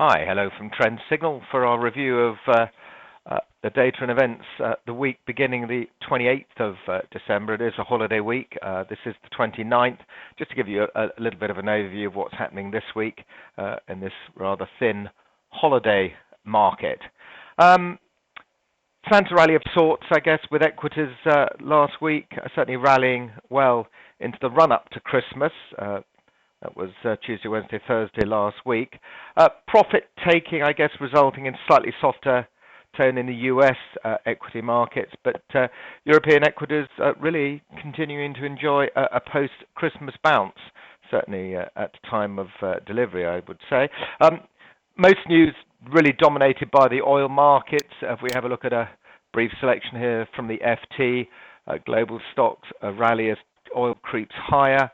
Hi, hello from Trend Signal for our review of the data and events the week beginning the 28th of December. It is a holiday week. This is the 29th. Just to give you a little bit of an overview of what's happening this week in this rather thin holiday market. Santa rally of sorts, I guess, with equities last week, certainly rallying well into the run-up to Christmas. That was Tuesday, Wednesday, Thursday last week. Profit taking, I guess, resulting in slightly softer tone in the US equity markets, but European equities really continuing to enjoy a post-Christmas bounce, certainly at the time of delivery, I would say. Most news really dominated by the oil markets. If we have a look at a brief selection here from the FT, global stocks rally as oil creeps higher.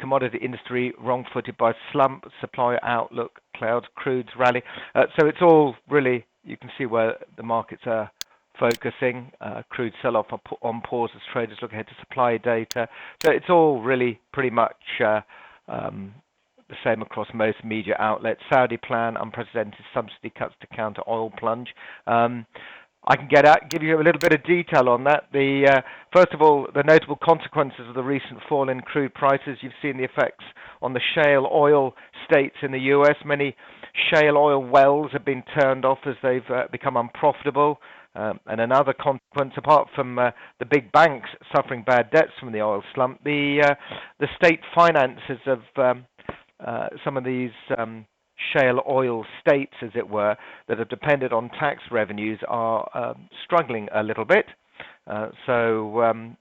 Commodity industry wrong-footed by slump, supply outlook, clouds, crudes rally. So it's all really, you can see where the markets are focusing. Crude sell-off on pause as traders look ahead to supply data. So it's all really pretty much the same across most media outlets. Saudi plan, unprecedented subsidy cuts to counter oil plunge. I can give you a little bit of detail on that. First of all, the notable consequences of the recent fall in crude prices. You've seen the effects on the shale oil states in the US. Many shale oil wells have been turned off as they've become unprofitable. And another consequence, apart from the big banks suffering bad debts from the oil slump, the state finances of some of these shale oil states, as it were, that have depended on tax revenues are struggling a little bit. So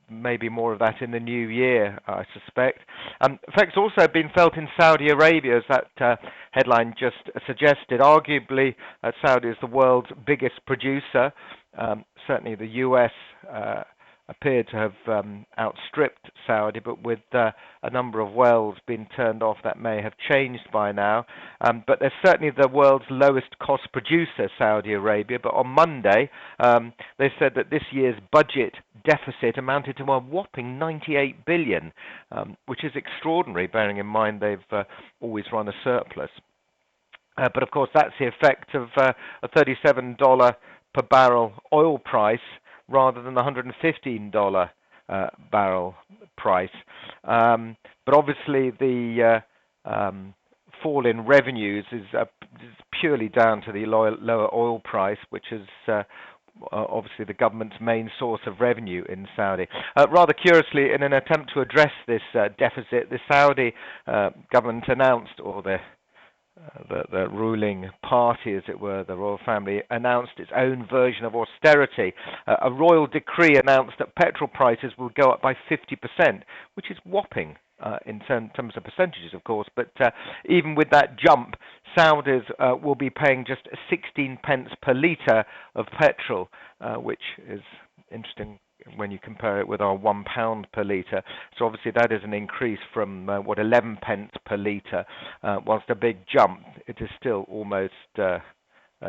maybe more of that in the new year, I suspect. Effects also have been felt in Saudi Arabia, as that headline just suggested. Arguably, Saudi is the world's biggest producer. Certainly the US appeared to have outstripped Saudi, but with a number of wells being turned off, that may have changed by now. But they're certainly the world's lowest cost producer, Saudi Arabia. But on Monday, they said that this year's budget deficit amounted to a whopping 98 billion, which is extraordinary, bearing in mind they've always run a surplus. But of course, that's the effect of a $37 per barrel oil price rather than the $115 barrel price. But obviously the fall in revenues is purely down to the lower oil price, which is obviously the government's main source of revenue in Saudi. Rather curiously, in an attempt to address this deficit, the Saudi government announced, or the ruling party, as it were, the royal family, announced its own version of austerity. A royal decree announced that petrol prices will go up by 50%, which is whopping in terms of percentages, of course. But even with that jump, Saudis will be paying just 16 pence per litre of petrol, which is interesting when you compare it with our £1 per litre. So obviously that is an increase from 11 pence per litre. Whilst a big jump, it is still almost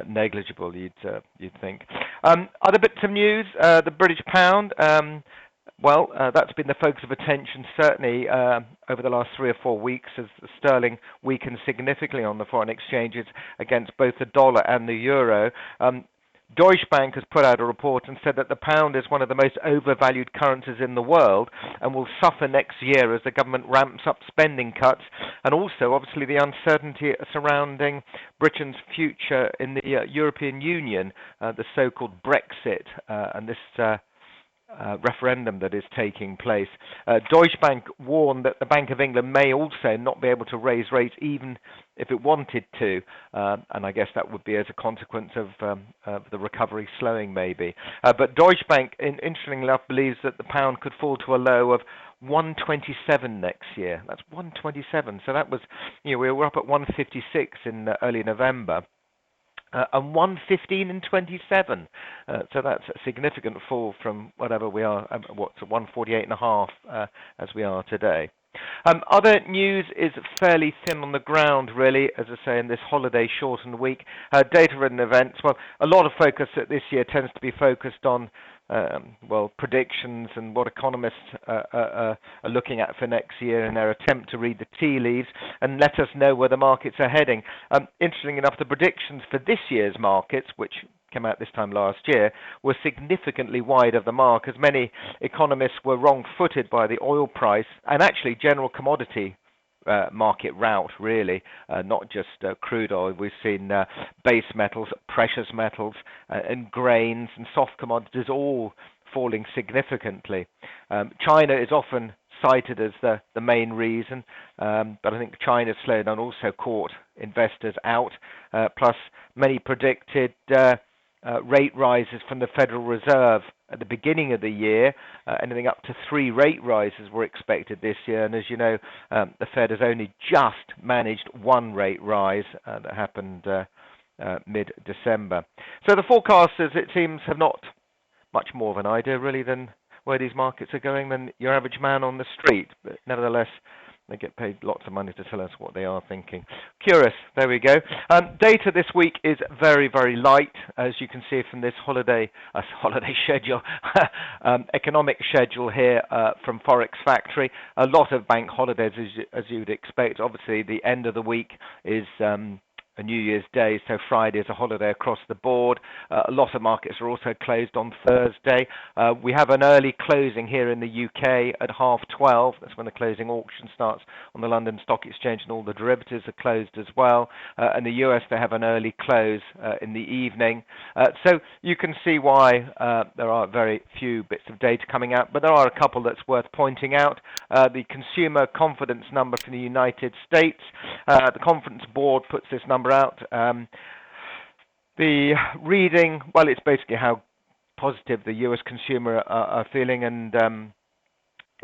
negligible, you'd think. Other bits of news, the British pound. That's been the focus of attention certainly over the last 3 or 4 weeks, as the sterling weakened significantly on the foreign exchanges against both the dollar and the euro. Deutsche Bank has put out a report and said that the pound is one of the most overvalued currencies in the world and will suffer next year as the government ramps up spending cuts, and also obviously the uncertainty surrounding Britain's future in the European Union, the so-called Brexit, and this referendum that is taking place. Deutsche Bank warned that the Bank of England may also not be able to raise rates even if it wanted to, and I guess that would be as a consequence of the recovery slowing maybe. But Deutsche Bank, interestingly enough, believes that the pound could fall to a low of 127 next year. That's 127. So that was, we were up at 156 in early November. And 115 and 27. So that's a significant fall from whatever we are, 148.5 as we are today. Other news is fairly thin on the ground, really, as I say, in this holiday shortened week. Data and events. Well, a lot of focus this year tends to be focused on predictions and what economists are looking at for next year in their attempt to read the tea leaves and let us know where the markets are heading. Interesting enough, the predictions for this year's markets, which came out this time last year, were significantly wide of the mark, as many economists were wrong-footed by the oil price and actually general commodity market route, really, not just crude oil. We've seen base metals, precious metals, and grains and soft commodities all falling significantly. China is often cited as the main reason, but I think China's slowdown also caught investors out. Plus, many predicted rate rises from the Federal Reserve at the beginning of the year. Anything up to 3 rate rises were expected this year, and as you know, the Fed has only just managed 1 rate rise that happened mid-December. So the forecasters, it seems, have not much more of an idea really than where these markets are going than your average man on the street, but nevertheless they get paid lots of money to tell us what they are thinking. Curious, there we go. Data this week is very, very light, as you can see from this holiday schedule, economic schedule here from Forex Factory. A lot of bank holidays, as you'd expect. Obviously, the end of the week is a New Year's Day, so Friday is a holiday across the board. A lot of markets are also closed on Thursday. We have an early closing here in the UK at 12:30. That's when the closing auction starts on the London Stock Exchange, and all the derivatives are closed as well. And the US, they have an early close in the evening. So you can see why there are very few bits of data coming out, but there are a couple that's worth pointing out. The consumer confidence number from the United States. The Conference Board puts this number out. The reading, well, it's basically how positive the US consumer are feeling, and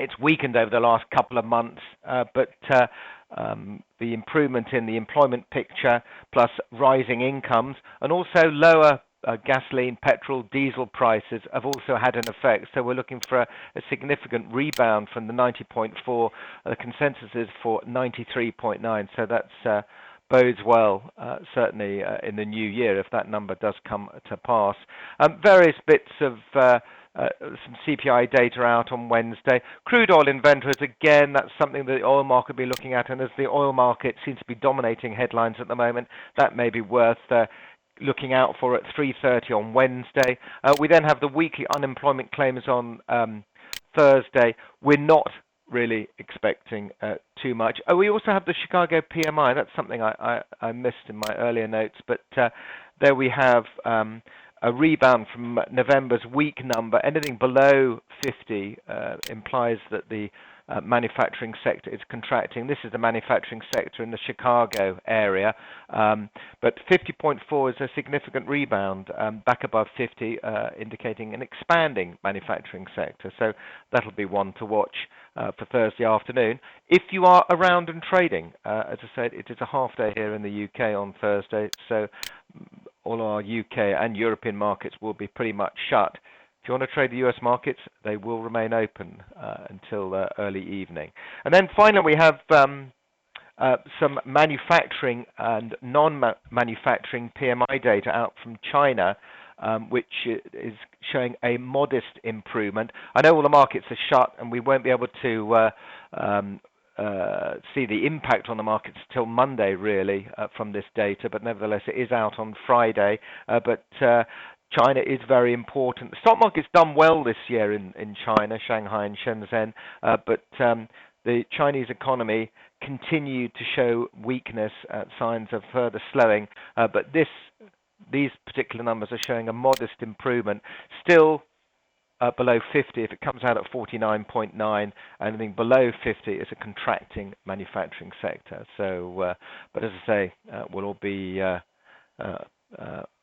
it's weakened over the last couple of months, but the improvement in the employment picture, plus rising incomes, and also lower gasoline, petrol, diesel prices have also had an effect. So we're looking for a significant rebound from the 90.4. The consensus is for 93.9. So that's bodes well, certainly in the new year, if that number does come to pass. Various bits of some CPI data out on Wednesday. Crude oil inventories, again, that's something that the oil market will be looking at, and as the oil market seems to be dominating headlines at the moment, that may be worth looking out for at 3:30 on Wednesday. We then have the weekly unemployment claims on Thursday. We're not really expecting too much. We also have the Chicago PMI. That's something I missed in my earlier notes, but there we have a rebound from November's weak number. Anything below 50 implies that the manufacturing sector is contracting. This is the manufacturing sector in the Chicago area, but 50.4 is a significant rebound, back above 50, indicating an expanding manufacturing sector. So that'll be one to watch for Thursday afternoon. If you are around and trading, as I said, it is a half day here in the UK on Thursday, so all our UK and European markets will be pretty much shut. If you want to trade the US markets, they will remain open until early evening. And then finally, we have some manufacturing and non-manufacturing PMI data out from China, which is showing a modest improvement. I know all the markets are shut, and we won't be able to see the impact on the markets till Monday, really, from this data, but nevertheless, it is out on Friday. But China is very important. The stock market's done well this year in China, Shanghai and Shenzhen, but the Chinese economy continued to show weakness, signs of further slowing, but these particular numbers are showing a modest improvement. Still below 50, if it comes out at 49.9, anything below 50 is a contracting manufacturing sector. So, but as I say, we'll all be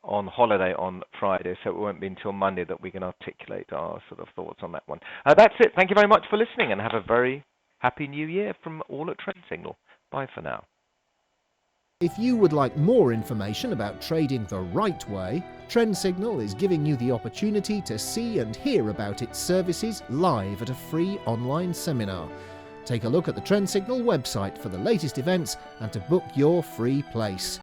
on holiday on Friday, so it won't be until Monday that we can articulate our sort of thoughts on that one. That's it. Thank you very much for listening, and have a very happy new year from all at Trade Signal. Bye for now. If you would like more information about trading the right way, Trend Signal is giving you the opportunity to see and hear about its services live at a free online seminar. Take a look at the Trend Signal website for the latest events and to book your free place.